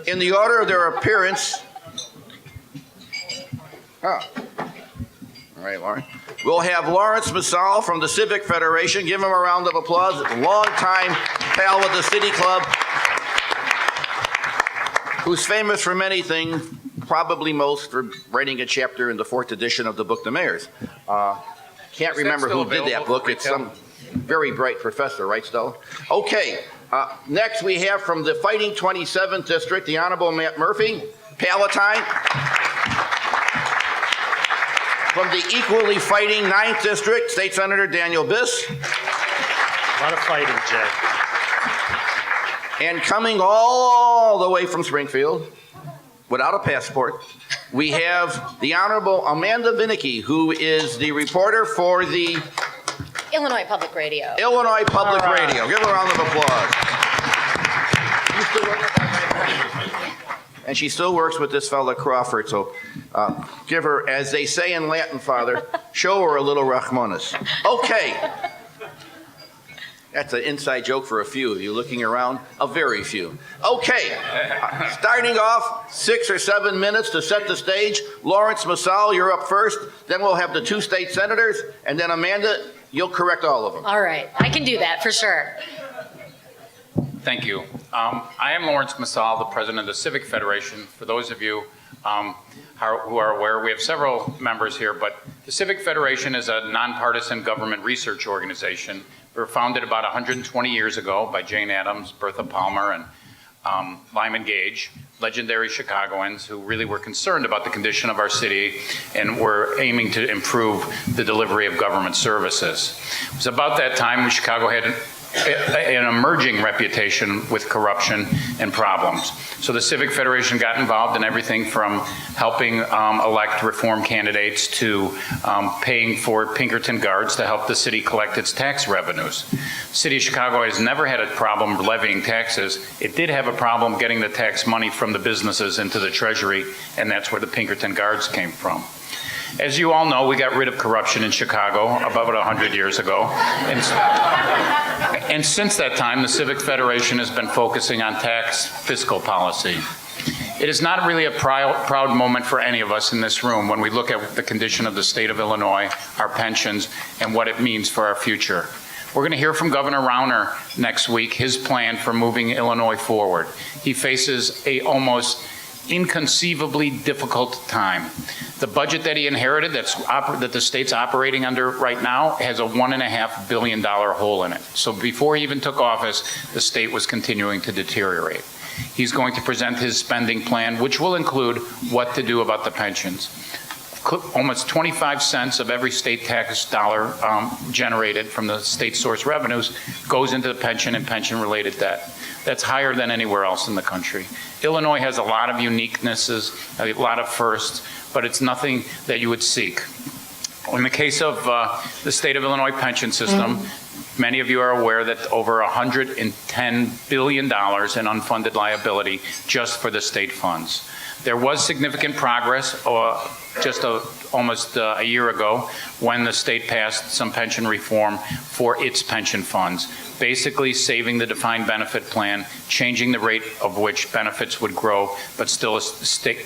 in the order of their appearance. All right, Lauren. We'll have Laurence Msall from the Civic Federation. Give him a round of applause. Long-time pal with the City Club, who's famous for many things, probably most for writing a chapter in the 4th edition of the book The Mayors. Can't remember who did that book. It's some very bright professor, right, Stella? Okay. Next, we have from the Fighting 27th District, the Honorable Matt Murphy, Palatine. From the equally fighting 9th District, State Senator Daniel Biss. A lot of fighting, Jay. And coming all the way from Springfield, without a passport, we have the Honorable Amanda Vinicky, who is the reporter for the Illinois Public Radio. Illinois Public Radio. Give her a round of applause. And she still works with this fella Crawford, so give her, as they say in Latin, Father, show her a little Rachmanis. Okay. That's an inside joke for a few of you looking around. A very few. Okay. Starting off, 6 or 7 minutes to set the stage. Laurence Msall, you're up first. Then we'll have the 2 state senators. And then Amanda, you'll correct all of them. All right. I can do that for sure. Thank you. I am Laurence Msall, the president of the Civic Federation. For those of you who are aware, we have several members here, but the Civic Federation is a nonpartisan government research organization. We were founded about 120 years ago by Jane Addams, Bertha Palmer, and Lyman Gage, legendary Chicagoans who really were concerned about the condition of our city and were aiming to improve the delivery of government services. It was about that time when Chicago had an emerging reputation with corruption and problems. So the Civic Federation got involved in everything from helping elect reform candidates to paying for Pinkerton guards to help the city collect its tax revenues. The city of Chicago has never had a problem levying taxes. It did have a problem getting the tax money from the businesses into the treasury, and that's where the Pinkerton guards came from. As you all know, we got rid of corruption in Chicago about 100 years ago. And since that time, the Civic Federation has been focusing on tax fiscal policy. It is not really a proud moment for any of us in this room when we look at the condition of the state of Illinois, our pensions, and what it means for our future. We're going to hear from Governor Rauner next week, his plan for moving Illinois forward. He faces a almost inconceivably difficult time. The budget that he inherited that the state's operating under right now has a $1.5 billion hole in it. So before he even took office, the state was continuing to deteriorate. He's going to present his spending plan, which will include what to do about the pensions. Almost 25 cents of every state tax dollar generated from the state source revenues goes into the pension and pension-related debt. That's higher than anywhere else in the country. Illinois has a lot of uniquenesses, a lot of firsts, but it's nothing that you would seek. In the case of the state of Illinois pension system, many of you are aware that over $110 billion in unfunded liability just for the state funds. There was significant progress almost a year ago when the state passed some pension reform for its pension funds, basically saving the defined benefit plan, changing the rate of which benefits would grow, but still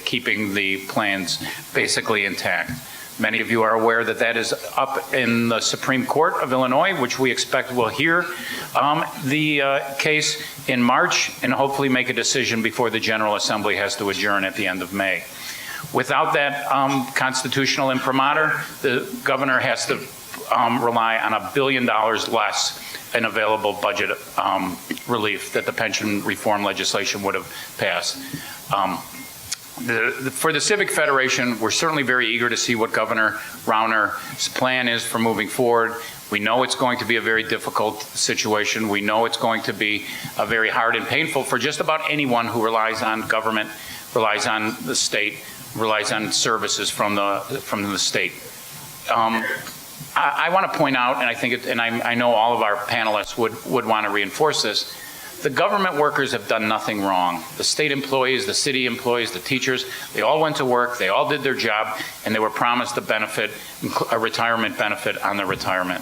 keeping the plans basically intact. Many of you are aware that that is up in the Supreme Court of Illinois, which we expect will hear the case in March and hopefully make a decision before the General Assembly has to adjourn at the end of May. Without that constitutional imprimatur, the governor has to rely on $1 billion less in available budget relief that the pension reform legislation would have passed. For the Civic Federation, we're certainly very eager to see what Governor Rauner's plan is for moving forward. We know it's going to be a very difficult situation. We know it's going to be very hard and painful for just about anyone who relies on government, relies on the state, relies on services from the state. I want to point out, and I think, I know all of our panelists would want to reinforce this. The government workers have done nothing wrong. The state employees, the city employees, the teachers, they all went to work, they all did their job, and they were promised a benefit, a retirement benefit on their retirement.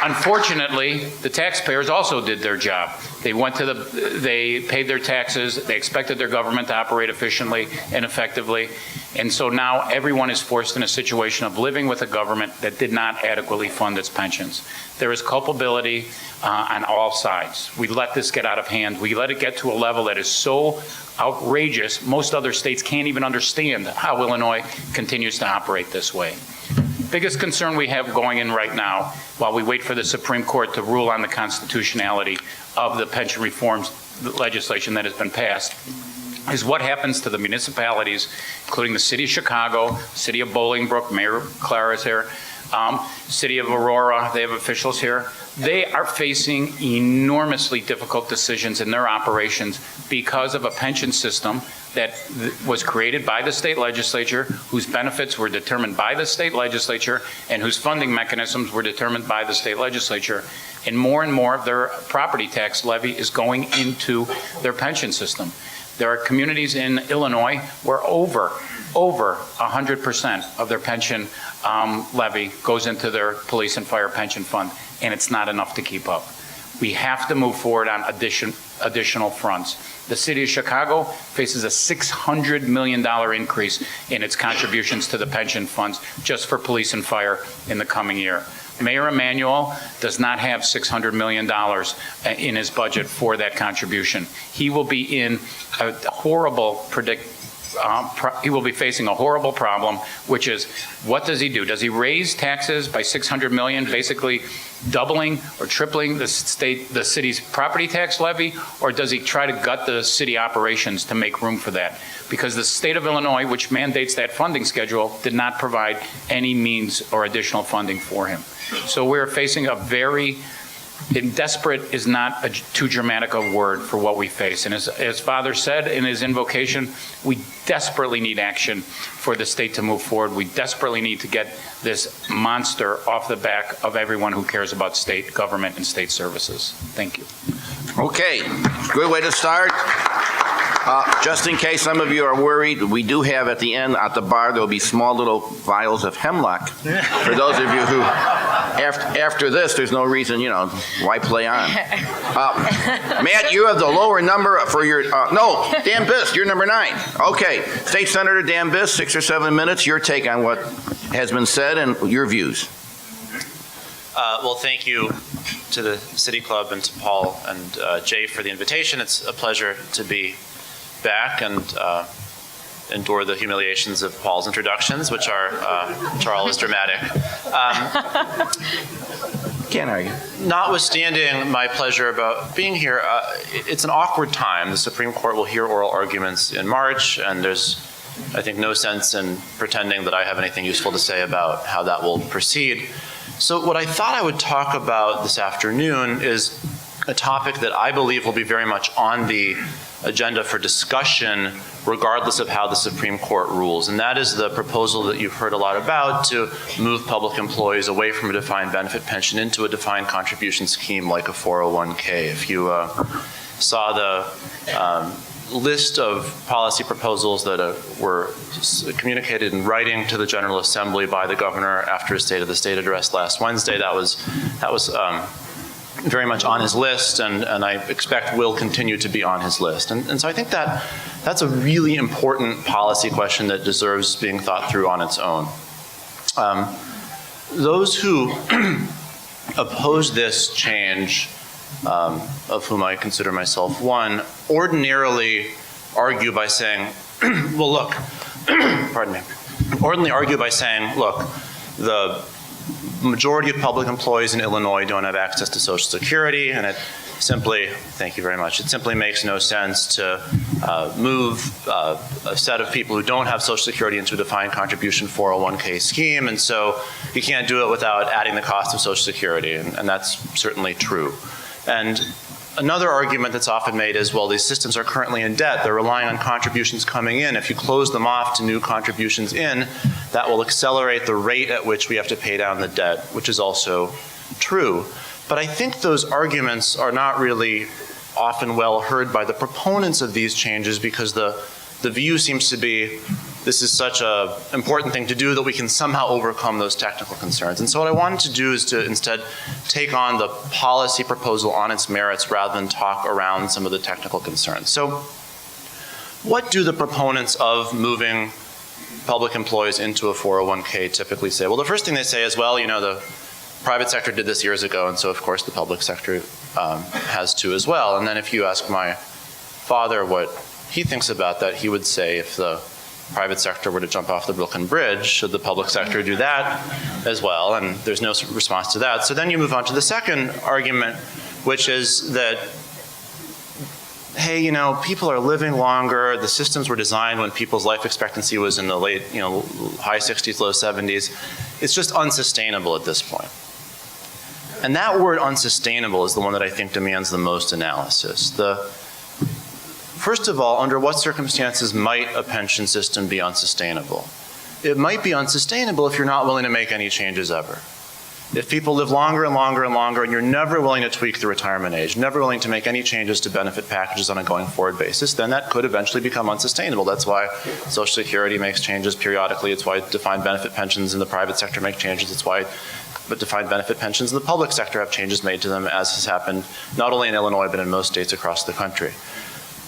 Unfortunately, the taxpayers also did their job. They paid their taxes, they expected their government to operate efficiently and effectively, and so now everyone is forced in a situation of living with a government that did not adequately fund its pensions. There is culpability on all sides. We let this get out of hand. We let it get to a level that is so outrageous, most other states can't even understand how Illinois continues to operate this way. Biggest concern we have going in right now, while we wait for the Supreme Court to rule on the constitutionality of the pension reforms legislation that has been passed, is what happens to the municipalities, including the City of Chicago, City of Bolingbrook, Mayor Clara is here, City of Aurora, they have officials here. They are facing enormously difficult decisions in their operations because of a pension system that was created by the state legislature, whose benefits were determined by the state legislature, and whose funding mechanisms were determined by the state legislature. And more of their property tax levy is going into their pension system. There are communities in Illinois where over 100% of their pension levy goes into their police and fire pension fund, and it's not enough to keep up. We have to move forward on additional fronts. The City of Chicago faces a $600 million increase in its contributions to the pension funds just for police and fire in the coming year. Mayor Emanuel does not have $600 million in his budget for that contribution. He will be in a horrible he will be facing a horrible problem, which is, what does he do? Does he raise taxes by $600 million, basically doubling or tripling the city's property tax levy, or does he try to gut the city operations to make room for that? Because the state of Illinois, which mandates that funding schedule, did not provide any means or additional funding for him. So we're facing a very, and desperate is not too dramatic a word for what we face. And as Father said in his invocation, we desperately need action for the state to move forward. We desperately need to get this monster off the back of everyone who cares about state government and state services. Thank you. Okay, good way to start. Just in case some of you are worried, we do have at the end, at the bar, there'll be small little vials of hemlock. For those of you who, after this, there's no reason, why play on? Matt, you have the lower number for your, no, Dan Biss, you're number 9. Okay, State Senator Dan Biss, 6 or 7 minutes, your take on what has been said and your views. Well, thank you to the City Club and to Paul and Jay for the invitation. It's a pleasure to be back and endure the humiliations of Paul's introductions, which are always dramatic. Can't argue. Notwithstanding my pleasure about being here, it's an awkward time. The Supreme Court will hear oral arguments in March, and there's, I think, no sense in pretending that I have anything useful to say about how that will proceed. So what I thought I would talk about this afternoon is a topic that I believe will be very much on the agenda for discussion regardless of how the Supreme Court rules, and that is the proposal that you've heard a lot about to move public employees away from a defined benefit pension into a defined contribution scheme like a 401k. If you saw the list of policy proposals that were communicated in writing to the General Assembly by the governor after his State of the State address last Wednesday, that was very much on his list, and I expect will continue to be on his list. And so I think that's a really important policy question that deserves being thought through on its own. Those who oppose this change, of whom I consider myself one, ordinarily argue by saying, well, look, pardon me, ordinarily argue by saying, look, the majority of public employees in Illinois don't have access to Social Security, and it simply, thank you very much, it simply makes no sense to move a set of people who don't have Social Security into a defined contribution 401k scheme, and so you can't do it without adding the cost of Social Security, and that's certainly true. And another argument that's often made is, well, these systems are currently in debt. They're relying on contributions coming in. If you close them off to new contributions in, that will accelerate the rate at which we have to pay down the debt, which is also true. But I think those arguments are not really often well heard by the proponents of these changes, because the view seems to be, this is such an important thing to do that we can somehow overcome those technical concerns. And so what I wanted to do is to instead take on the policy proposal on its merits rather than talk around some of the technical concerns. So what do the proponents of moving public employees into a 401k typically say? Well, the first thing they say is, well, you know, the private sector did this years ago, and so of course the public sector has to as well. And then if you ask my father what he thinks about that, he would say if the private sector were to jump off the Brooklyn Bridge, should the public sector do that as well? And there's no response to that. So then you move on to the second argument, which is that, hey, you know, people are living longer. The systems were designed when people's life expectancy was in the late, you know, high 60s, low 70s. It's just unsustainable at this point. And that word unsustainable is the one that I think demands the most analysis. First of all, under what circumstances might a pension system be unsustainable? It might be unsustainable if you're not willing to make any changes ever. If people live longer and longer and longer and you're never willing to tweak the retirement age, never willing to make any changes to benefit packages on a going forward basis, then that could eventually become unsustainable. That's why Social Security makes changes periodically. It's why defined benefit pensions in the private sector make changes. It's why defined benefit pensions in the public sector have changes made to them, as has happened not only in Illinois but in most states across the country.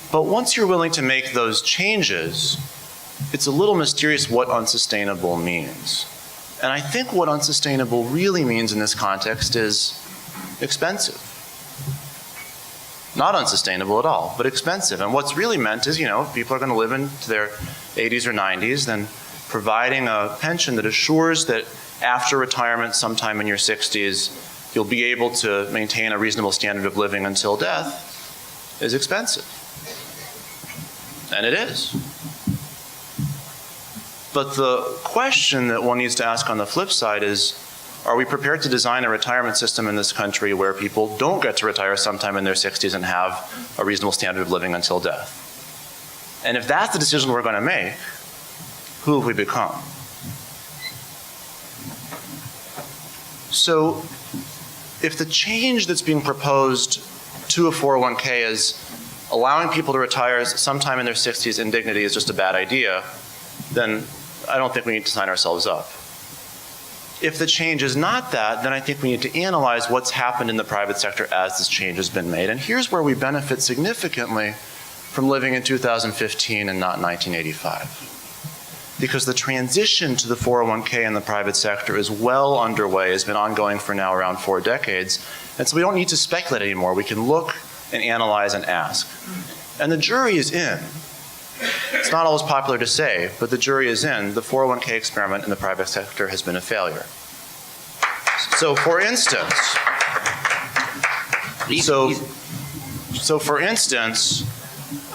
But once you're willing to make those changes, it's a little mysterious what unsustainable means. And I think what unsustainable really means in this context is expensive. Not unsustainable at all, but expensive. And what's really meant is, you know, if people are going to live into their 80s or 90s, then providing a pension that assures that after retirement sometime in your 60s, you'll be able to maintain a reasonable standard of living until death is expensive. And it is. But the question that one needs to ask on the flip side is, are we prepared to design a retirement system in this country where people don't get to retire sometime in their 60s and have a reasonable standard of living until death? And if that's the decision we're going to make, who have we become? So if the change that's being proposed to a 401k is allowing people to retire sometime in their 60s in dignity is just a bad idea, then I don't think we need to sign ourselves up. If the change is not that, then I think we need to analyze what's happened in the private sector as this change has been made. And here's where we benefit significantly from living in 2015 and not 1985. Because the transition to the 401k in the private sector is well underway, has been ongoing for now around 4 decades. And so we don't need to speculate anymore. We can look and analyze and ask. And the jury is in. It's not always popular to say, but the jury is in. The 401k experiment in the private sector has been a failure. So for instance,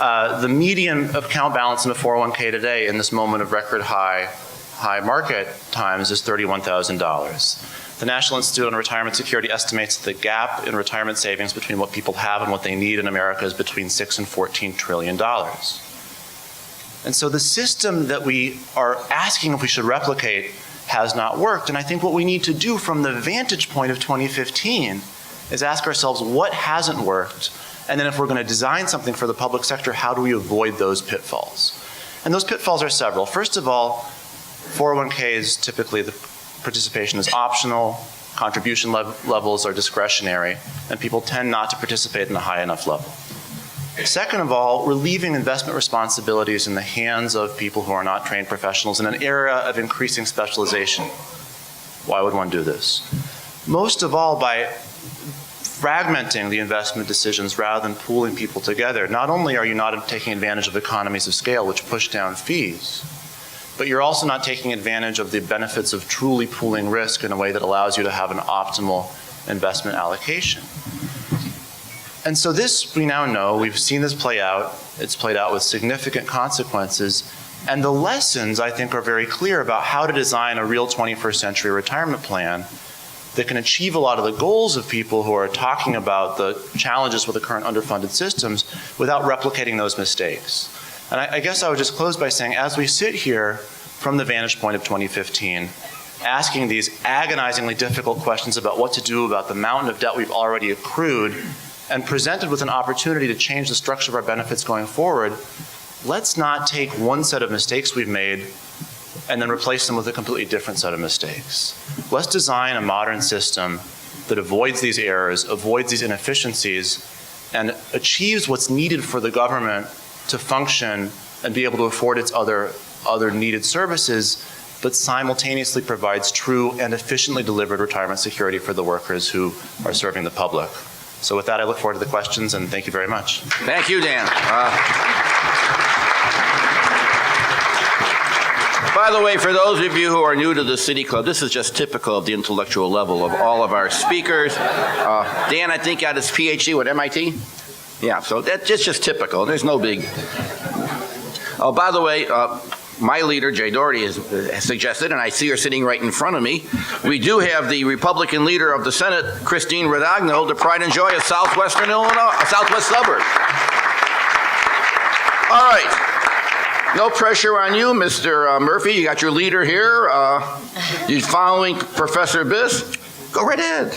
the median account balance in a 401k today in this moment of record high market times is $31,000. The National Institute on Retirement Security estimates that the gap in retirement savings between what people have and what they need in America is between $6 and $14 trillion. And so the system that we are asking if we should replicate has not worked. And I think what we need to do from the vantage point of 2015 is ask ourselves what hasn't worked, and then if we're going to design something for the public sector, how do we avoid those pitfalls? And those pitfalls are several. First of all, 401ks, typically the participation is optional, contribution levels are discretionary, and people tend not to participate in a high enough level. Second of all, we're leaving investment responsibilities in the hands of people who are not trained professionals in an era of increasing specialization. Why would one do this? Most of all, by fragmenting the investment decisions rather than pooling people together, not only are you not taking advantage of economies of scale, which push down fees, but you're also not taking advantage of the benefits of truly pooling risk in a way that allows you to have an optimal investment allocation. And so this, we now know, we've seen this play out. It's played out with significant consequences. And the lessons, I think, are very clear about how to design a real 21st century retirement plan that can achieve a lot of the goals of people who are talking about the challenges with the current underfunded systems without replicating those mistakes. And I guess I would just close by saying, as we sit here from the vantage point of 2015, asking these agonizingly difficult questions about what to do about the mountain of debt we've already accrued, and presented with an opportunity to change the structure of our benefits going forward, let's not take one set of mistakes we've made and then replace them with a completely different set of mistakes. Let's design a modern system that avoids these errors, avoids these inefficiencies, and achieves what's needed for the government to function and be able to afford its other needed services, but simultaneously provides true and efficiently delivered retirement security for the workers who are serving the public. So with that, I look forward to the questions, and thank you very much. Thank you, Dan. By the way, for those of you who are new to the City Club, this is just typical of the intellectual level of all of our speakers. Dan, I think, got his PhD with MIT. Yeah, so that's just typical. There's no big... Oh, by the way, my leader, Jay Doherty, has suggested, and I see her sitting right in front of me, we do have the Republican leader of the Senate, Christine Radagno, the pride and joy of southwestern Illinois, southwest suburbs. All right. No pressure on you, Mr. Murphy. You got your leader here. You're following Professor Biss. Go right ahead.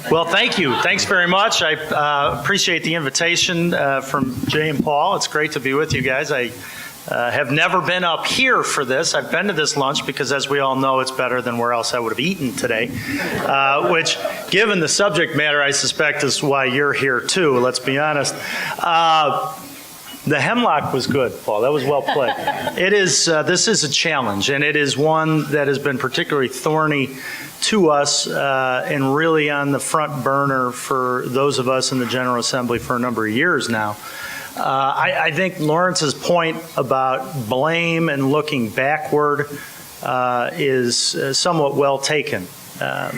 Well, thank you. Thanks very much. I appreciate the invitation from Jay and Paul. It's great to be with you guys. I have never been up here for this. I've been to this lunch because, as we all know, it's better than where else I would have eaten today, which, given the subject matter, I suspect is why you're here too, let's be honest. The hemlock was good, Paul. That was well played. It is. This is a challenge, and it is one that has been particularly thorny to us and really on the front burner for those of us in the General Assembly for a number of years now. I think Laurence's point about blame and looking backward is somewhat well taken. I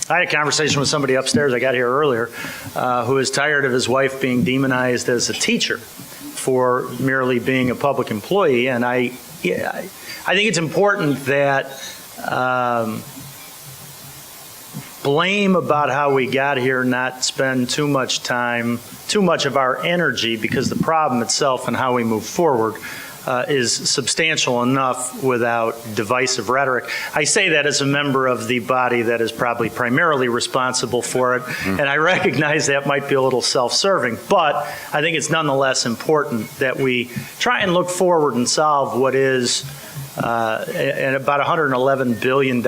had a conversation with somebody upstairs, I got here earlier, who is tired of his wife being demonized as a teacher for merely being a public employee. And I think it's important that blame about how we got here not spend too much time, too much of our energy, because the problem itself and how we move forward is substantial enough without divisive rhetoric. I say that as a member of the body that is probably primarily responsible for it, and I recognize that might be a little self-serving, but I think it's nonetheless important that we try and look forward and solve what is an about $111 billion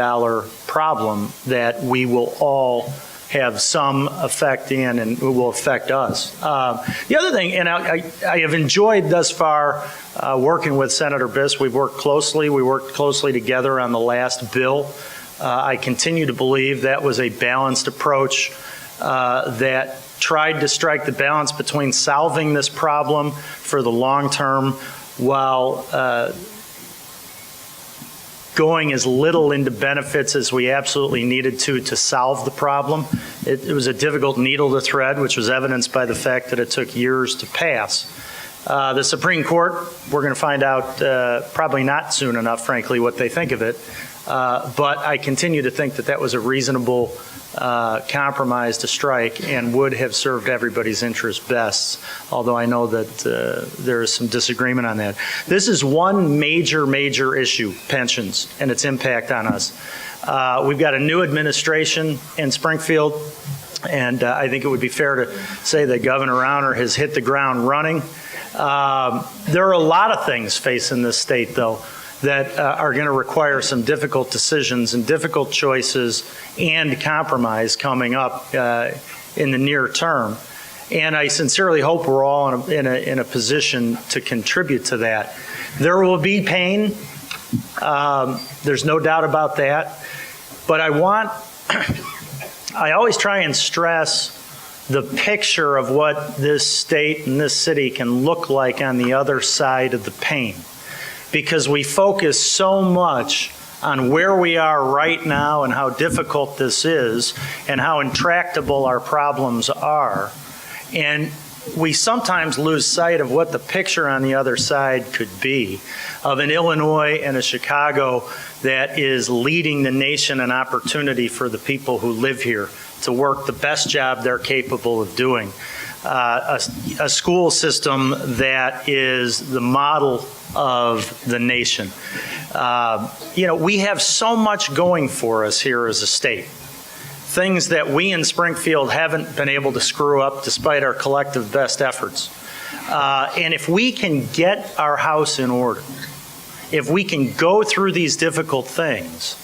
problem that we will all have some effect in and it will affect us. The other thing, and I have enjoyed thus far working with Senator Biss. We worked closely together on the last bill. I continue to believe that was a balanced approach that tried to strike the balance between solving this problem for the long term while going as little into benefits as we absolutely needed to solve the problem. It was a difficult needle to thread, which was evidenced by the fact that it took years to pass. The Supreme Court, we're going to find out probably not soon enough, frankly, what they think of it. But I continue to think that that was a reasonable compromise to strike and would have served everybody's interest best, although I know that there is some disagreement on that. This is one major issue, pensions, and its impact on us. We've got a new administration in Springfield, and I think it would be fair to say that Governor Rauner has hit the ground running. There are a lot of things facing this state, though, that are going to require some difficult decisions and difficult choices and compromise coming up in the near term. And I sincerely hope we're all in a position to contribute to that. There will be pain. There's no doubt about that. But I always try and stress the picture of what this state and this city can look like on the other side of the pain. Because we focus so much on where we are right now and how difficult this is and how intractable our problems are. And we sometimes lose sight of what the picture on the other side could be of an Illinois and a Chicago that is leading the nation in opportunity for the people who live here to work the best job they're capable of doing. A school system that is the model of the nation. We have so much going for us here as a state. Things that we in Springfield haven't been able to screw up despite our collective best efforts. And if we can get our house in order, if we can go through these difficult things,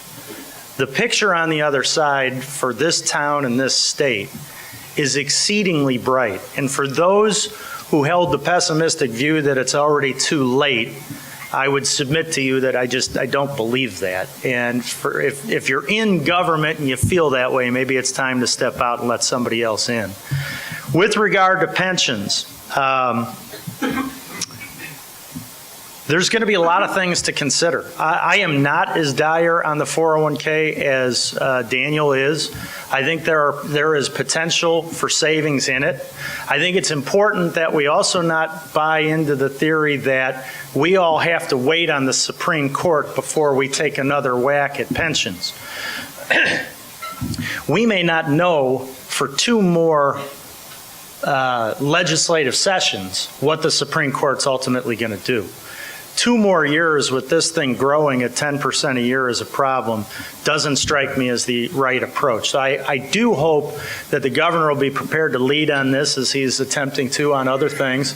the picture on the other side for this town and this state is exceedingly bright. And for those who held the pessimistic view that it's already too late, I would submit to you that I don't believe that. And if you're in government and you feel that way, maybe it's time to step out and let somebody else in. With regard to pensions, there's going to be a lot of things to consider. I am not as dire on the 401k as Daniel is. I think there is potential for savings in it. I think it's important that we also not buy into the theory that we all have to wait on the Supreme Court before we take another whack at pensions. We may not know for 2 more legislative sessions what the Supreme Court's ultimately going to do. 2 more years with this thing growing at 10% a year is a problem doesn't strike me as the right approach. So I do hope that the governor will be prepared to lead on this as he's attempting to on other things.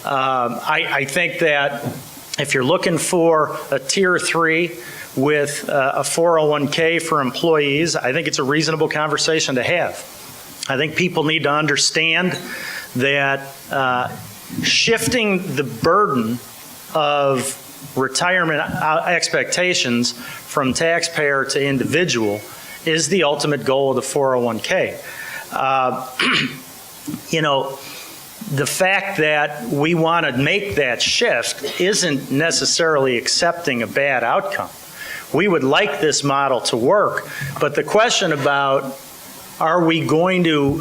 I think that if you're looking for a tier 3 with a 401k for employees, I think it's a reasonable conversation to have. I think people need to understand that shifting the burden of retirement expectations from taxpayer to individual is the ultimate goal of the 401k. The fact that we want to make that shift isn't necessarily accepting a bad outcome. We would like this model to work, but the question about are we going to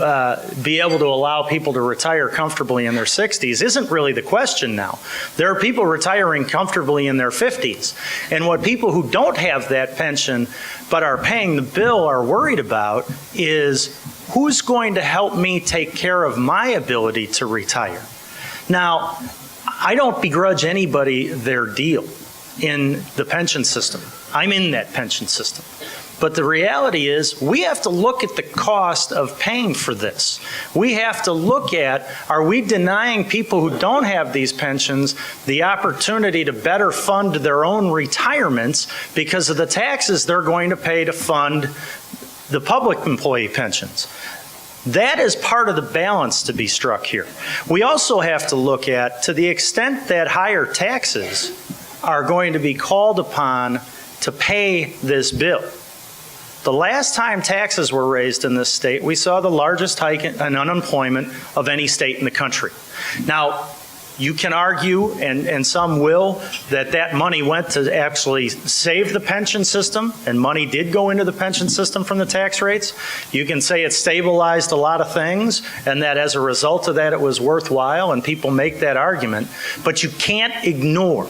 be able to allow people to retire comfortably in their 60s isn't really the question now. There are people retiring comfortably in their 50s. And what people who don't have that pension but are paying the bill are worried about is who's going to help me take care of my ability to retire? Now, I don't begrudge anybody their deal in the pension system. I'm in that pension system. But the reality is we have to look at the cost of paying for this. We have to look at, are we denying people who don't have these pensions the opportunity to better fund their own retirements because of the taxes they're going to pay to fund the public employee pensions? That is part of the balance to be struck here. We also have to look at, to the extent that higher taxes are going to be called upon to pay this bill. The last time taxes were raised in this state, we saw the largest hike in unemployment of any state in the country. Now, you can argue, and some will, that money went to actually save the pension system, and money did go into the pension system from the tax rates. You can say it stabilized a lot of things, and that as a result of that it was worthwhile, and people make that argument. But you can't ignore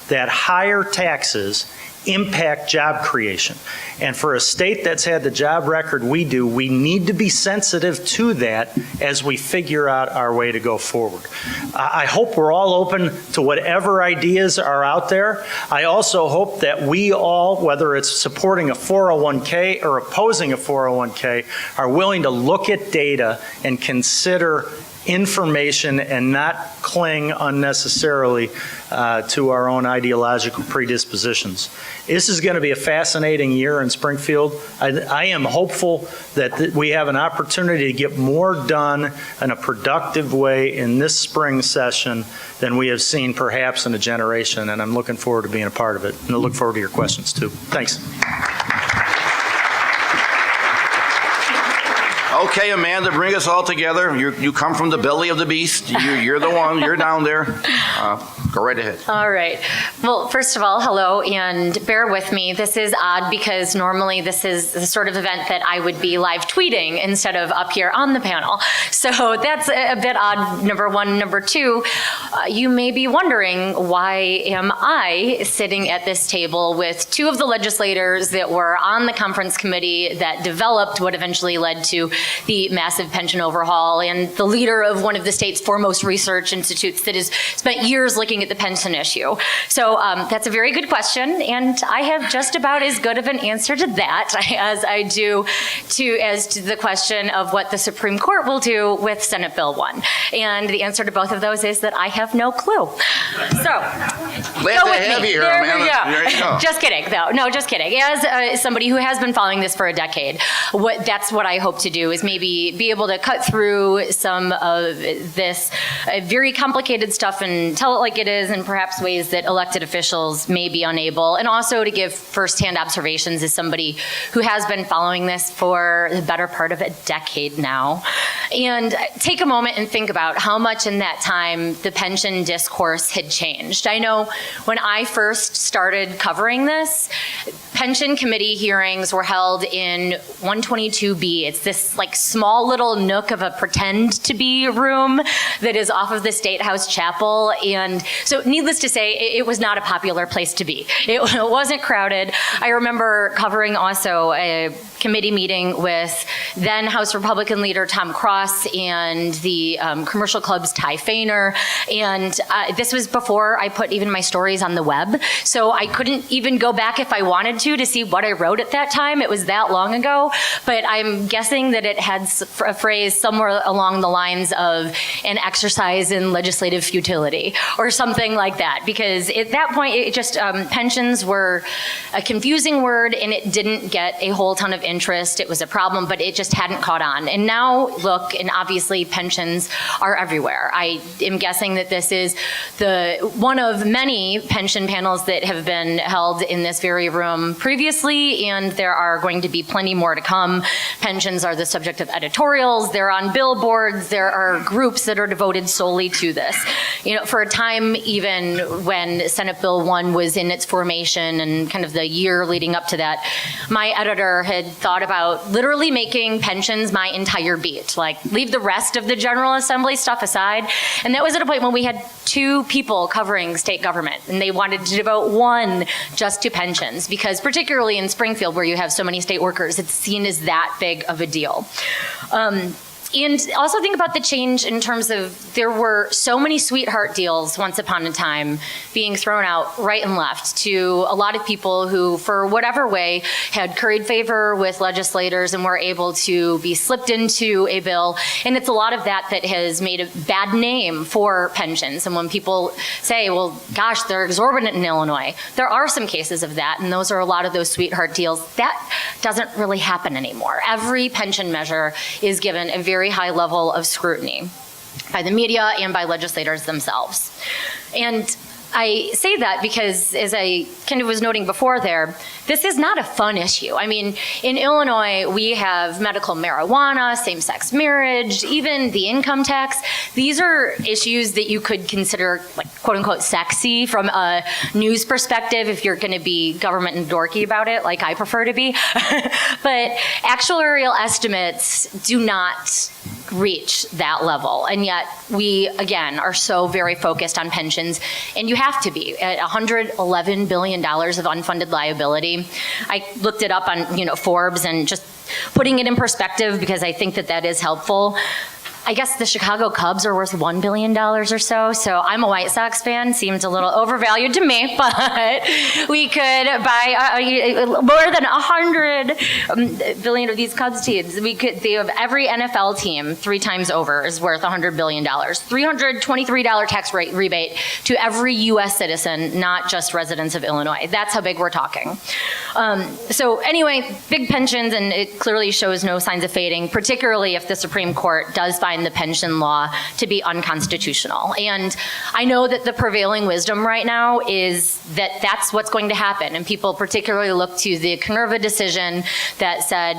that higher taxes impact job creation. And for a state that's had the job record we do, we need to be sensitive to that as we figure out our way to go forward. I hope we're all open to whatever ideas are out there. I also hope that we all, whether it's supporting a 401k or opposing a 401k, are willing to look at data and consider information and not cling unnecessarily to our own ideological predispositions. This is going to be a fascinating year in Springfield. I am hopeful that we have an opportunity to get more done in a productive way in this spring session than we have seen perhaps in a generation, and I'm looking forward to being a part of it. And I look forward to your questions too. Thanks. Okay, Amanda, bring us all together. You come from the belly of the beast. You're the one. You're down there. Go right ahead. All right. Well, first of all, hello, and bear with me. This is odd because normally this is the sort of event that I would be live tweeting instead of up here on the panel. So that's a bit odd, number one. Number two, you may be wondering, why am I sitting at this table with 2 of the legislators that were on the conference committee that developed what eventually led to the massive pension overhaul and the leader of one of the state's foremost research institutes that has spent years looking at the pension issue. So that's a very good question, and I have just about as good of an answer to that as I do to the question of what the Supreme Court will do with Senate Bill 1. And the answer to both of those is that I have no clue. So, Glad go to with have me. you here, There we Amanda. go. There you go. Just kidding, though. No, just kidding. As somebody who has been following this for a decade, that's what I hope to do, is maybe be able to cut through some of this very complicated stuff and tell it like it is, in perhaps ways that elected officials may be unable, and also to give firsthand observations as somebody who has been following this for the better part of a decade now. And take a moment and think about how much in that time the pension discourse had changed. I know when I first started covering this, pension committee hearings were held in 122B. It's this like small little nook of a pretend to be room that is off of the State House chapel. And so needless to say, it was not a popular place to be. It wasn't crowded. I remember covering also a committee meeting with then House Republican leader Tom Cross and the Commercial Club's Ty Fainer. And this was before I put even my stories on the web. So I couldn't even go back if I wanted to see what I wrote at that time. It was that long ago. But I'm guessing that it had a phrase somewhere along the lines of an exercise in legislative futility or something like that. Because at that point, it just pensions were a confusing word, and it didn't get a whole ton of interest. It was a problem, but it just hadn't caught on. And now look, and obviously pensions are everywhere. I am guessing that this is one of many pension panels that have been held in this very room previously, and there are going to be plenty more to come. Pensions are the subject of editorials, they're on billboards, there are groups that are devoted solely to this. You know, for a time, even when Senate Bill 1 was in its formation and kind of the year leading up to that, my editor had thought about literally making pensions my entire beat, like leave the rest of the General Assembly stuff aside. And that was at a point when we had 2 people covering state government, and they wanted to devote 1 just to pensions, because particularly in Springfield, where you have so many state workers, it's seen as that big of a deal. And also think about the change in terms of there were so many sweetheart deals once upon a time being thrown out right and left to a lot of people who, for whatever way, had curried favor with legislators and were able to be slipped into a bill. And it's a lot of that that has made a bad name for pensions. And when people say, well, gosh, they're exorbitant in Illinois, there are some cases of that, and those are a lot of those sweetheart deals. That doesn't really happen anymore. Every pension measure is given a very high level of scrutiny by the media and by legislators themselves. And I say that because, as I kind of was noting before there, this is not a fun issue. I mean, in Illinois, we have medical marijuana, same-sex marriage, even the income tax. These are issues that you could consider, like, quote-unquote, sexy from a news perspective if you're going to be government and dorky about it, like I prefer to be. But actuarial estimates do not reach that level. And yet we, again, are so very focused on pensions, and you have to be at $111 billion of unfunded liability. I looked it up on, Forbes, and just putting it in perspective, because I think that is helpful. I guess the Chicago Cubs are worth $1 billion or so. So I'm a White Sox fan. Seems a little overvalued to me, but we could buy more than 100 billion of these Cubs teams. They have every NFL team 3 times over is worth $100 billion. $323 tax rate rebate to every U.S. citizen, not just residents of Illinois. That's how big we're talking. So anyway, big pensions, and it clearly shows no signs of fading, particularly if the Supreme Court does find the pension law to be unconstitutional. And I know that the prevailing wisdom right now is that that's what's going to happen. And people particularly look to the Minerva decision that said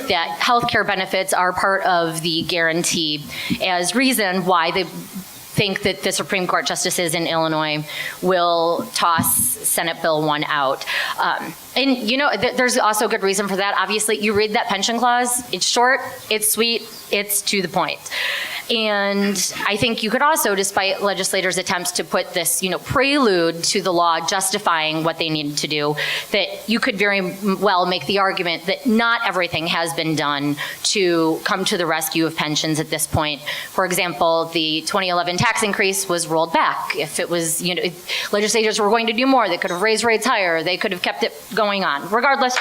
that healthcare benefits are part of the guarantee as reason why they think that the Supreme Court justices in Illinois will toss Senate Bill 1 out. And there's also a good reason for that. Obviously, you read that pension clause, it's short, it's sweet, it's to the point. And I think you could also, despite legislators' attempts to put this, prelude to the law justifying what they needed to do, that you could very well make the argument that not everything has been done to come to the rescue of pensions at this point. For example, the 2011 tax increase was rolled back. If it was, if legislators were going to do more, they could have raised rates higher, they could have kept it going on. Regardless,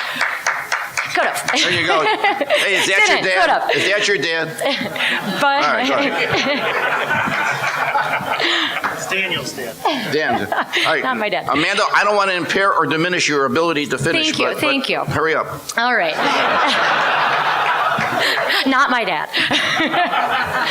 could have. There you go. Hey, is that your dad? Could have. Is that your dad? But All right, go ahead. It's Daniel's dad. Dan. All right. Not my dad. Amanda, I don't want to impair or diminish your ability to finish. Thank you. Hurry up. All right. Not my dad.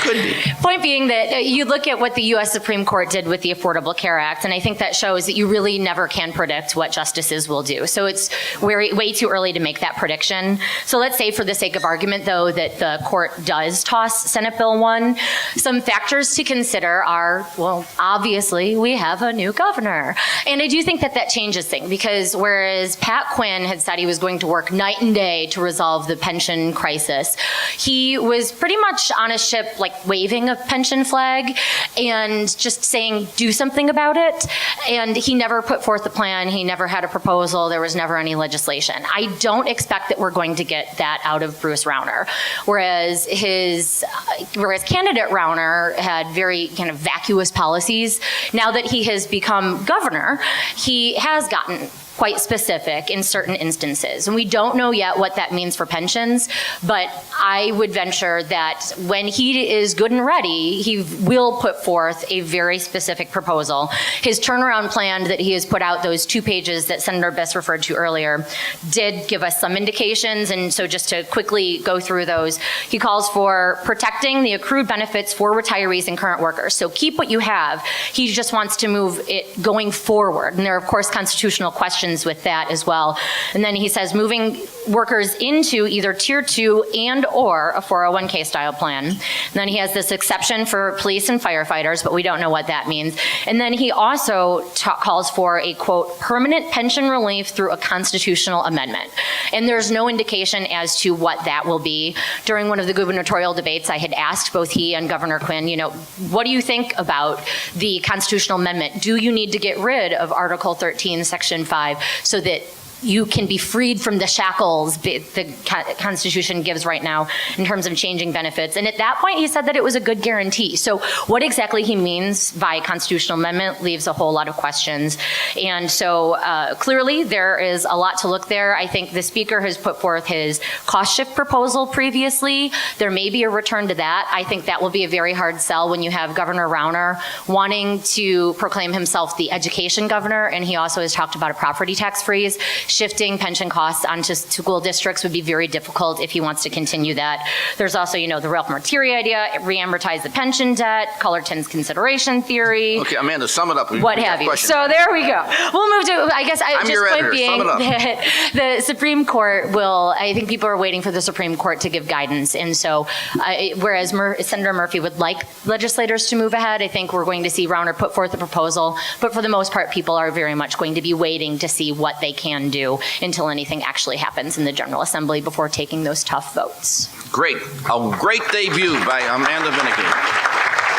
Could be. Point being that you look at what the U.S. Supreme Court did with the Affordable Care Act, and I think that shows that you really never can predict what justices will do. So it's way too early to make that prediction. So let's say, for the sake of argument, though, that the court does toss Senate Bill 1. Some factors to consider are, well, obviously, we have a new governor. And I do think that that changes things, because whereas Pat Quinn had said he was going to work night and day to resolve the pension crisis, he was pretty much on a ship, like waving a pension flag and just saying, do something about it. And he never put forth a plan. He never had a proposal. There was never any legislation. I don't expect that we're going to get that out of Bruce Rauner. Whereas candidate Rauner had very kind of vacuous policies. Now that he has become governor, he has gotten quite specific in certain instances. And we don't know yet what that means for pensions, but I would venture that when he is good and ready, he will put forth a very specific proposal. His turnaround plan that he has put out, those 2 pages that Senator Biss referred to earlier, did give us some indications. And so just to quickly go through those, he calls for protecting the accrued benefits for retirees and current workers. So keep what you have. He just wants to move it going forward. And there are, of course, constitutional questions with that as well. And then he says moving workers into either Tier 2 and or a 401k style plan. And then he has this exception for police and firefighters, but we don't know what that means. And then he also calls for a, quote, permanent pension relief through a constitutional amendment. And there's no indication as to what that will be. During one of the gubernatorial debates, I had asked both he and Governor Quinn, what do you think about the constitutional amendment? Do you need to get rid of Article 13, Section 5, so that you can be freed from the shackles the Constitution gives right now in terms of changing benefits? And at that point, he said that it was a good guarantee. So what exactly he means by constitutional amendment leaves a whole lot of questions. And so clearly there is a lot to look there. I think the Speaker has put forth his cost shift proposal previously. There may be a return to that. I think that will be a very hard sell when you have Governor Rauner wanting to proclaim himself the education governor, and he also has talked about a property tax freeze. Shifting pension costs onto school districts would be very difficult if he wants to continue that. There's also, the Ralph Martiri idea, re-amortize the pension debt, Cullerton's consideration theory. Okay, Amanda, sum it up. What have you. So there we go. We'll move to, I guess, I'm your editor. Sum it up. The Supreme Court I think people are waiting for the Supreme Court to give guidance. And so, whereas Senator Murphy would like legislators to move ahead, I think we're going to see Rauner put forth a proposal. But for the most part, people are very much going to be waiting to see what they can do until anything actually happens in the General Assembly before taking those tough votes. Great. A great debut by Amanda Vinicky.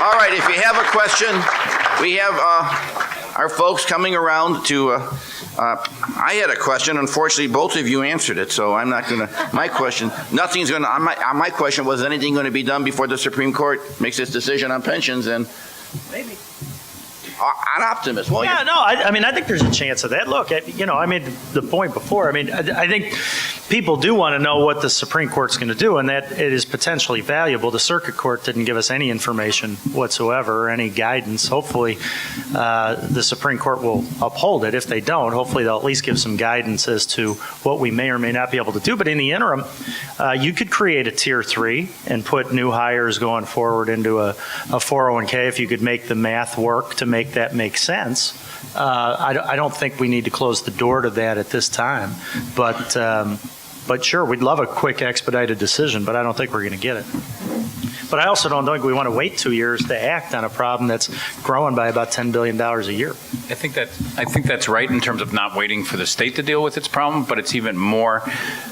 All right, if you have a question, we have our folks coming around to, I had a question. Unfortunately, both of you answered it, so I'm not going to, my question was, anything going to be done before the Supreme Court makes its decision on pensions? And maybe. An optimist. Well, yeah, no, I mean, I think there's a chance of that. Look, I made the point before. I mean, I think people do want to know what the Supreme Court's going to do, and that it is potentially valuable. The Circuit Court didn't give us any information whatsoever or any guidance. Hopefully, the Supreme Court will uphold it. If they don't, hopefully they'll at least give some guidance as to what we may or may not be able to do. But in the interim, you could create a Tier 3 and put new hires going forward into a 401k if you could make the math work to make that make sense. I don't think we need to close the door to that at this time, but sure, we'd love a quick expedited decision, but I don't think we're going to get it. But I also don't think we want to wait 2 years to act on a problem that's growing by about $10 billion a year. I think that's right in terms of not waiting for the state to deal with its problem, but it's even more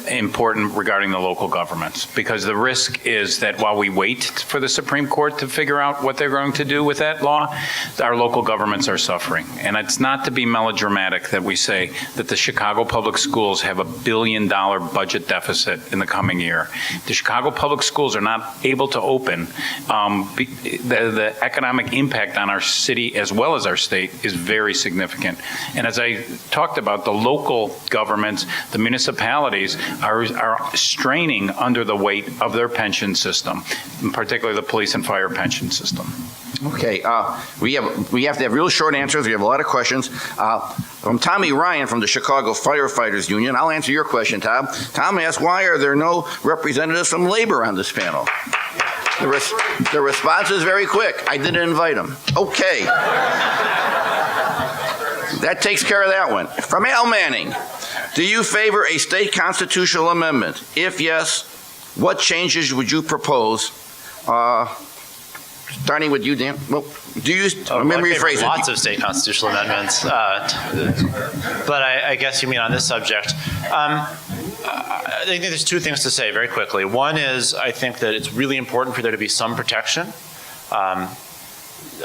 important regarding the local governments, because the risk is that while we wait for the Supreme Court to figure out what they're going to do with that law, our local governments are suffering. And it's not to be melodramatic that we say that the Chicago Public Schools have $1 billion budget deficit in the coming year. The Chicago Public Schools are not able to open. The economic impact on our city as well as our state is very significant. And as I talked about, the local governments, the municipalities are straining under the weight of their pension system, in particular the police and fire pension system. Okay, we have to have real short answers. We have a lot of questions. From Tommy Ryan from the Chicago Firefighters Union. I'll answer your question, Tom. Tom asked, why are there no representatives from labor on this panel? The response is very quick. I didn't invite them. Okay. That takes care of that one. From Al Manning, do you favor a state constitutional amendment? If yes, what changes would you propose? Starting with you, Dan. Well, do you, let me rephrase it. Lots of state constitutional amendments, but I guess you mean on this subject. I think there's two things to say very quickly. One is I think that it's really important for there to be some protection.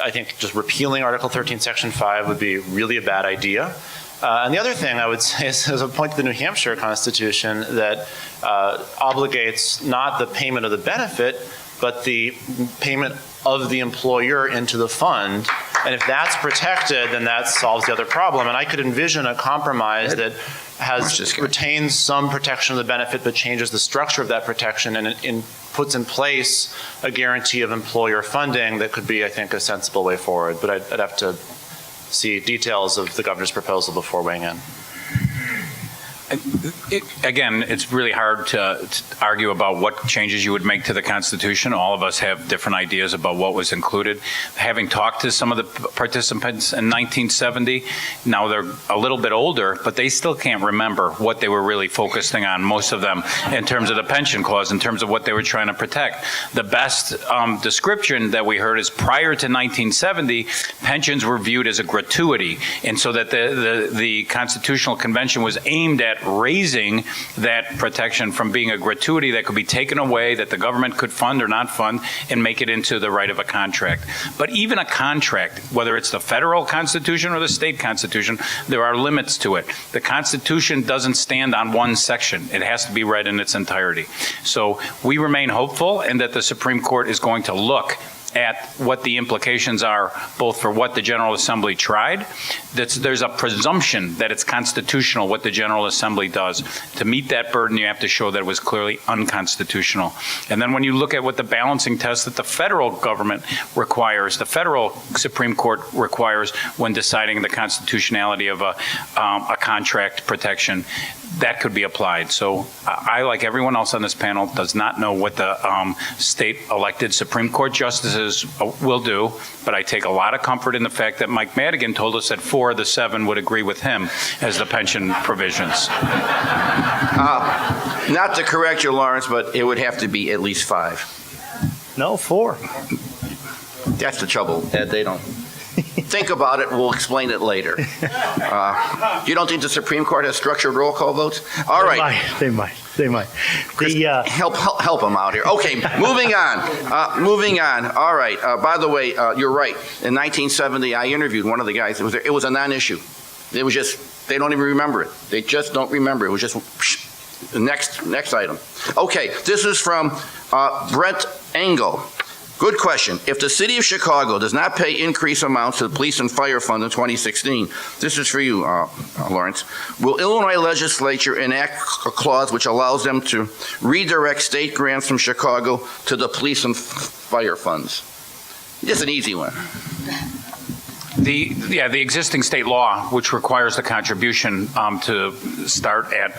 I think just repealing Article 13, Section 5 would be really a bad idea. And the other thing I would say is there's a point to the New Hampshire Constitution that obligates not the payment of the benefit, but the payment of the employer into the fund. And if that's protected, then that solves the other problem. And I could envision a compromise that retains some protection of the benefit, but changes the structure of that protection and puts in place a guarantee of employer funding that could be, I think, a sensible way forward. But I'd have to see details of the governor's proposal before weighing in. Again, it's really hard to argue about what changes you would make to the Constitution. All of us have different ideas about what was included. Having talked to some of the participants in 1970, now they're a little bit older, but they still can't remember what they were really focusing on, most of them, in terms of the pension clause, in terms of what they were trying to protect. The best description that we heard is prior to 1970, pensions were viewed as a gratuity, and so that the Constitutional Convention was aimed at raising that protection from being a gratuity that could be taken away, that the government could fund or not fund, and make it into the right of a contract. But even a contract, whether it's the federal Constitution or the state Constitution, there are limits to it. The Constitution doesn't stand on one section. It has to be read in its entirety. So we remain hopeful, and that the Supreme Court is going to look at what the implications are, both for what the General Assembly tried. There's a presumption that it's constitutional what the General Assembly does. To meet that burden, you have to show that it was clearly unconstitutional. And then when you look at what the balancing test that the federal government requires, the federal Supreme Court requires when deciding the constitutionality of a contract protection, that could be applied. So I, like everyone else on this panel, does not know what the state elected Supreme Court justices will do, but I take a lot of comfort in the fact that Mike Madigan told us that 4 of the 7 would agree with him as the pension provisions. Not to correct you, Laurence, but it would have to be at least 5. No, 4. That's the trouble, Ed. They don't. Think about it. We'll explain it later. You don't think the Supreme Court has structured roll call votes? All right. They might. Chris, help them out here. Okay, moving on. All right. By the way, you're right. In 1970, I interviewed one of the guys. It was a non-issue. It was just, they don't even remember it. They just don't remember. It was just next item. Okay, this is from Brent Engel. Good question. If the city of Chicago does not pay increased amounts to the police and fire fund in 2016, this is for you, Laurence, will Illinois legislature enact a clause which allows them to redirect state grants from Chicago to the police and fire funds? Just an easy one. The existing state law, which requires the contribution to start at,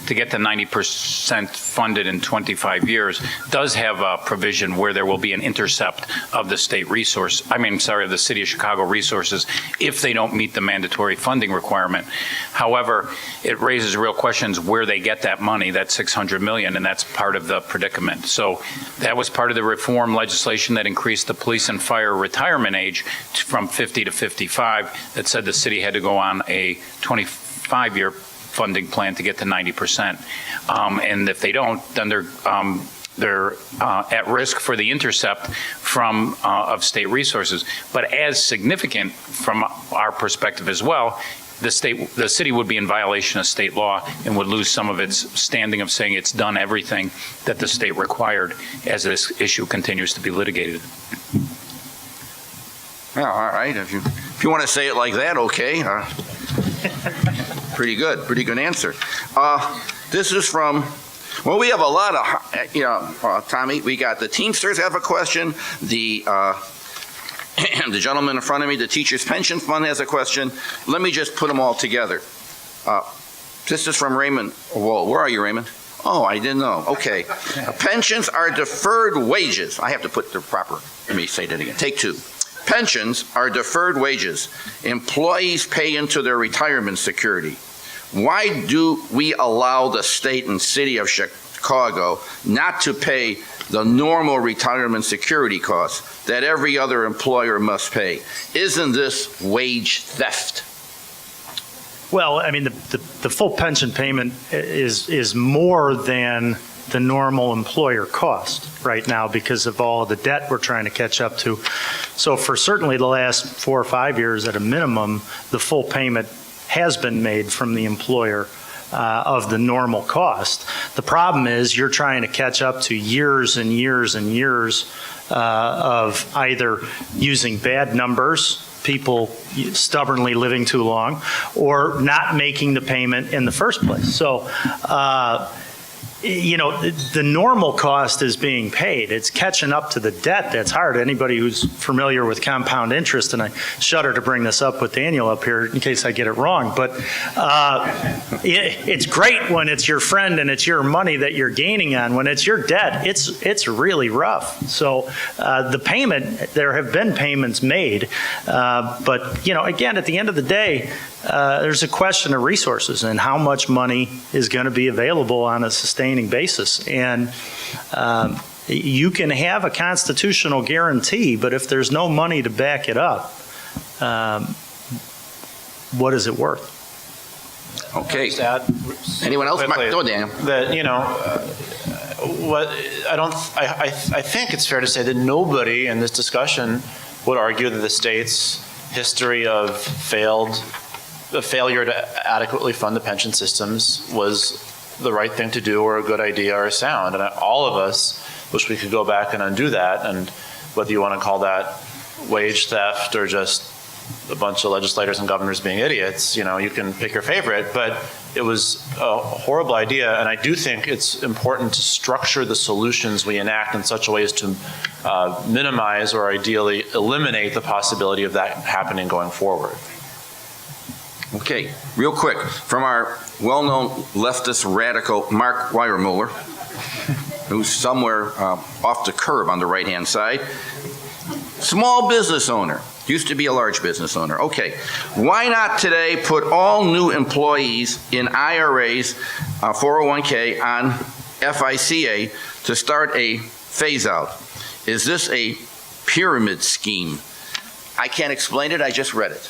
to get to 90% funded in 25 years, does have a provision where there will be an intercept of the state resource, of the City of Chicago resources if they don't meet the mandatory funding requirement. However, it raises real questions where they get that money, that $600 million, and that's part of the predicament. So that was part of the reform legislation that increased the police and fire retirement age from 50 to 55, that said the city had to go on a 25-year funding plan to get to 90%. And if they don't, then they're at risk for the intercept from of state resources. But as significant from our perspective as well, the city would be in violation of state law and would lose some of its standing of saying it's done everything that the state required as this issue continues to be litigated. Well, all right, if you want to say it like that, okay. Pretty good answer. This is from, well, we have a lot of, Tommy, we got the Teamsters have a question, the gentleman in front of me, the Teachers Pension Fund has a question. Let me just put them all together. This is from Raymond. Whoa, where are you, Raymond? Oh, I didn't know. Okay. Pensions are deferred wages. I have to put the proper, let me say that again. Take two. Pensions are deferred wages. Employees pay into their retirement security. Why do we allow the state and city of Chicago not to pay the normal retirement security costs that every other employer must pay? Isn't this wage theft? Well, I mean, the full pension payment is more than the normal employer cost right now because of all the debt we're trying to catch up to. So for certainly the last 4 or 5 years at a minimum, the full payment has been made from the employer of the normal cost. The problem is you're trying to catch up to years and years and years of either using bad numbers, people stubbornly living too long, or not making the payment in the first place. So, the normal cost is being paid. It's catching up to the debt that's hard. Anybody who's familiar with compound interest, and I shudder to bring this up with Daniel up here in case I get it wrong, but it's great when it's your friend and it's your money that you're gaining on. When it's your debt, it's really rough. So the payment, there have been payments made, but again, at the end of the day, there's a question of resources and how much money is going to be available on a sustaining basis. And you can have a constitutional guarantee, but if there's no money to back it up, what is it worth? Okay. Anyone else? Go, Daniel. That I think it's fair to say that nobody in this discussion would argue that the state's history of failure to adequately fund the pension systems was the right thing to do or a good idea or sound. And all of us wish we could go back and undo that. And whether you want to call that wage theft or just a bunch of legislators and governors being idiots, you can pick your favorite. But it was a horrible idea. And I do think it's important to structure the solutions we enact in such a way as to minimize or ideally eliminate the possibility of that happening going forward. Okay, real quick, from our well-known leftist radical Mark Weiermuller, who's somewhere off the curb on the right-hand side. Small business owner, used to be a large business owner. Okay, why not today put all new employees in IRAs, 401k on FICA to start a phase-out? Is this a pyramid scheme? I can't explain it, I just read it.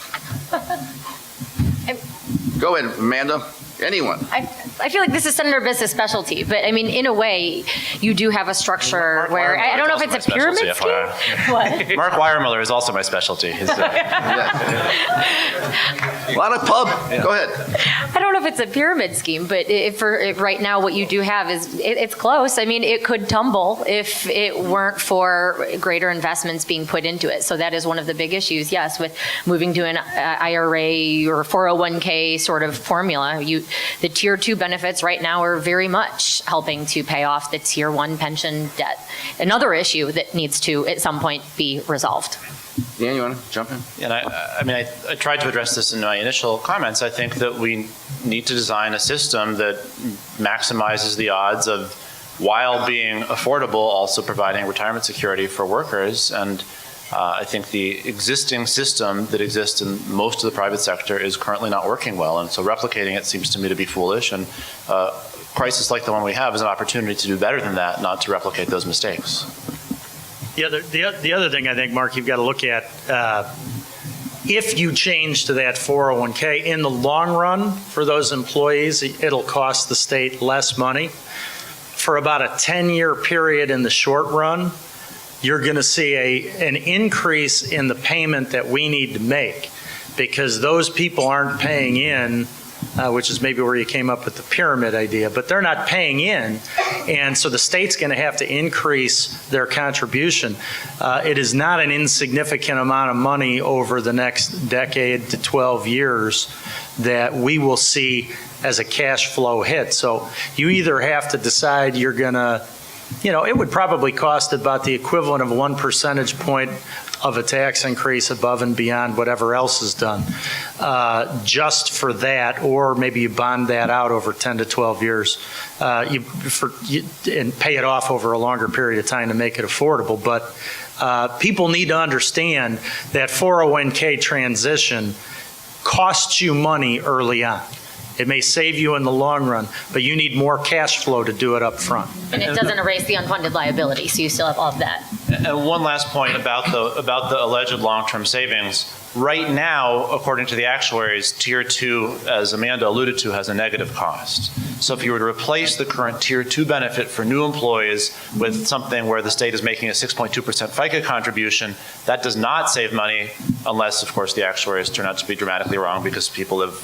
Go ahead, Amanda. Anyone. I feel like this is Senator Biss's specialty, but I mean, in a way, you do have a structure where I don't know if it's a pyramid scheme. What? Mark Weiermuller is also my specialty. A lot of pub. Go ahead. I don't know if it's a pyramid scheme, but right now, what you do have is it's close. I mean, it could tumble if it weren't for greater investments being put into it. So that is one of the big issues. Yes, with moving to an IRA or 401k sort of formula, the tier 2 benefits right now are very much helping to pay off the tier 1 pension debt. Another issue that needs to, at some point, be resolved. Dan, you want to jump in? And I tried to address this in my initial comments. I think that we need to design a system that maximizes the odds of, while being affordable, also providing retirement security for workers. And I think the existing system that exists in most of the private sector is currently not working well. And so replicating it seems to me to be foolish. And a crisis like the one we have is an opportunity to do better than that, not to replicate those mistakes. The other thing I think, Mark, you've got to look at, if you change to that 401k, in the long run for those employees, it'll cost the state less money. For about a 10-year period in the short run, you're going to see an increase in the payment that we need to make, because those people aren't paying in, which is maybe where you came up with the pyramid idea, but they're not paying in, and so the state's going to have to increase their contribution. It is not an insignificant amount of money over the next decade to 12 years that we will see as a cash flow hit. So you either have to decide you're going to, it would probably cost about the equivalent of 1 percentage point of a tax increase above and beyond whatever else is done, just for that, or maybe you bond that out over 10 to 12 years and pay it off over a longer period of time to make it affordable. But people need to understand that 401k transition costs you money early on. It may save you in the long run, but you need more cash flow to do it up front. And it doesn't erase the unfunded liability, so you still have all of that. And one last point about the alleged long-term savings. Right now, according to the actuaries, Tier 2, as Amanda alluded to, has a negative cost. So if you were to replace the current Tier 2 benefit for new employees with something where the state is making a 6.2% FICA contribution, that does not save money unless, of course, the actuaries turn out to be dramatically wrong because people live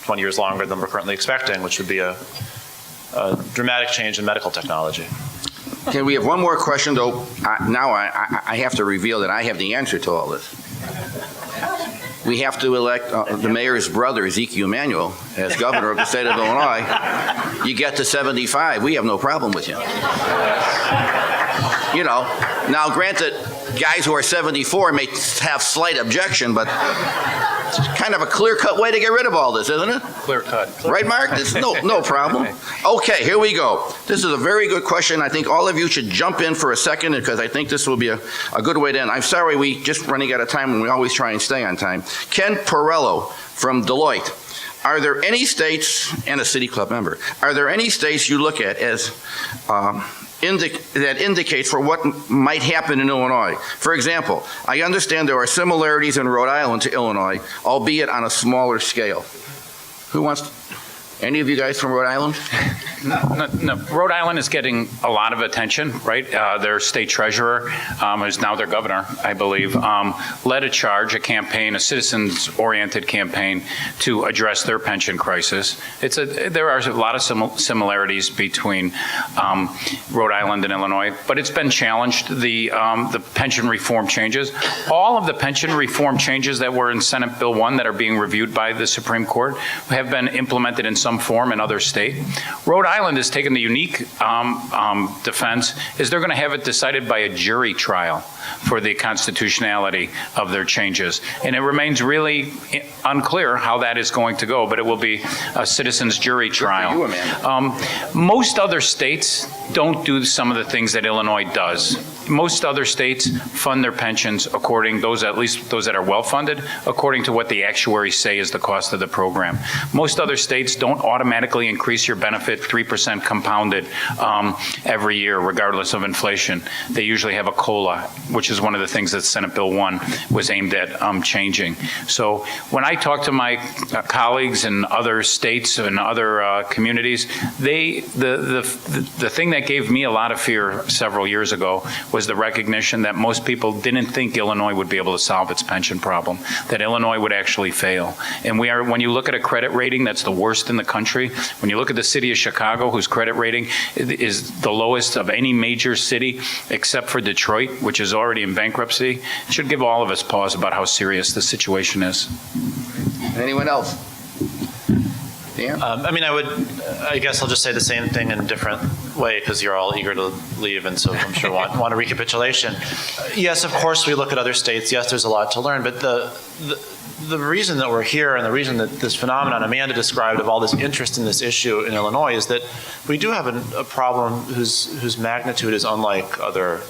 20 years longer than we're currently expecting, which would be a dramatic change in medical technology. Okay, we have one more question, though. Now I have to reveal that I have the answer to all this. We have to elect the mayor's brother, Ezekiel Emanuel, as governor of the state of Illinois. You get to 75, we have no problem with you. Now granted, guys who are 74 may have slight objection, but it's kind of a clear-cut way to get rid of all this, isn't it? Clear cut. Right, Mark? It's no problem. Okay, here we go. This is a very good question. I think all of you should jump in for a second because I think this will be a good way to end. I'm sorry we just running out of time, and we always try and stay on time. Ken Porello from Deloitte. Are there any states, and a City Club member, are there any states you look at as that indicates for what might happen in Illinois? For example, I understand there are similarities in Rhode Island to Illinois, albeit on a smaller scale. Who wants to? Any of you guys from Rhode Island? No. Rhode Island is getting a lot of attention, right? Their state treasurer, who's now their governor, I believe, led a charge, a campaign, a citizens-oriented campaign to address their pension crisis. There are a lot of similarities between Rhode Island and Illinois, but it's been challenged. The pension reform changes, all of the pension reform changes that were in Senate Bill 1 that are being reviewed by the Supreme Court have been implemented in some form in other states. Rhode Island has taken the unique defense is they're going to have it decided by a jury trial for the constitutionality of their changes. And it remains really unclear how that is going to go, but it will be a citizens jury trial. Good for you, man. Most other states don't do some of the things that Illinois does. Most other states fund their pensions at least those that are well-funded, according to what the actuaries say is the cost of the program. Most other states don't automatically increase your benefit 3% compounded every year, regardless of inflation. They usually have a COLA, which is one of the things that Senate Bill 1 was aimed at changing. So when I talk to my colleagues in other states and other communities, the thing that gave me a lot of fear several years ago was the recognition that most people didn't think Illinois would be able to solve its pension problem, that Illinois would actually fail. And when you look at a credit rating that's the worst in the country, when you look at the city of Chicago, whose credit rating is the lowest of any major city except for Detroit, which is already in bankruptcy, it should give all of us pause about how serious the situation is. Anyone else? Dan? I guess I'll just say the same thing in a different way because you're all eager to leave and so I'm sure want a recapitulation. Yes, of course we look at other states. Yes, there's a lot to learn, but the reason that we're here and the reason that this phenomenon Amanda described of all this interest in this issue in Illinois is that we do have a problem whose magnitude is unlike other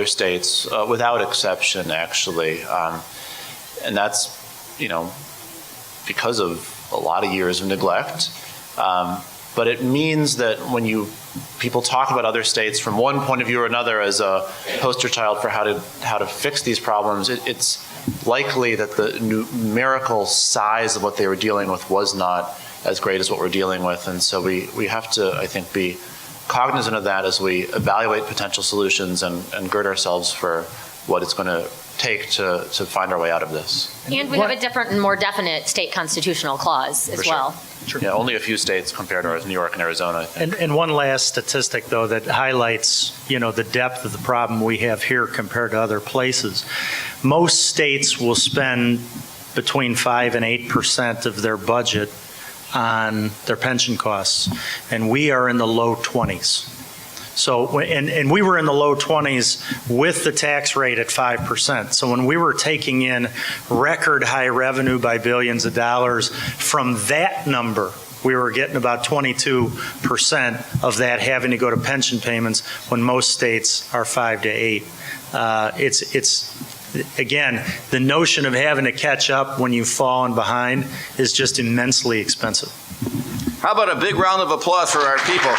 states, without exception, actually. And that's, because of a lot of years of neglect. But it means that when people talk about other states from one point of view or another as a poster child for how to fix these problems, it's likely that the numerical size of what they were dealing with was not as great as what we're dealing with. And so we have to, I think, be cognizant of that as we evaluate potential solutions and gird ourselves for what it's going to take to find our way out of this. And we have a different and more definite state constitutional clause as well. Sure. Yeah, only a few states compared to ours, New York and Arizona, I think. And one last statistic, though, that highlights, the depth of the problem we have here compared to other places. Most states will spend between 5 and 8% of their budget on their pension costs, and we are in the low 20s. So, and we were in the low 20s with the tax rate at 5%. So when we were taking in record high revenue by billions of dollars, from that number, we were getting about 22% of that having to go to pension payments when most states are 5 to 8. It's again, the notion of having to catch up when you've fallen behind is just immensely expensive. How about a big round of applause for our people?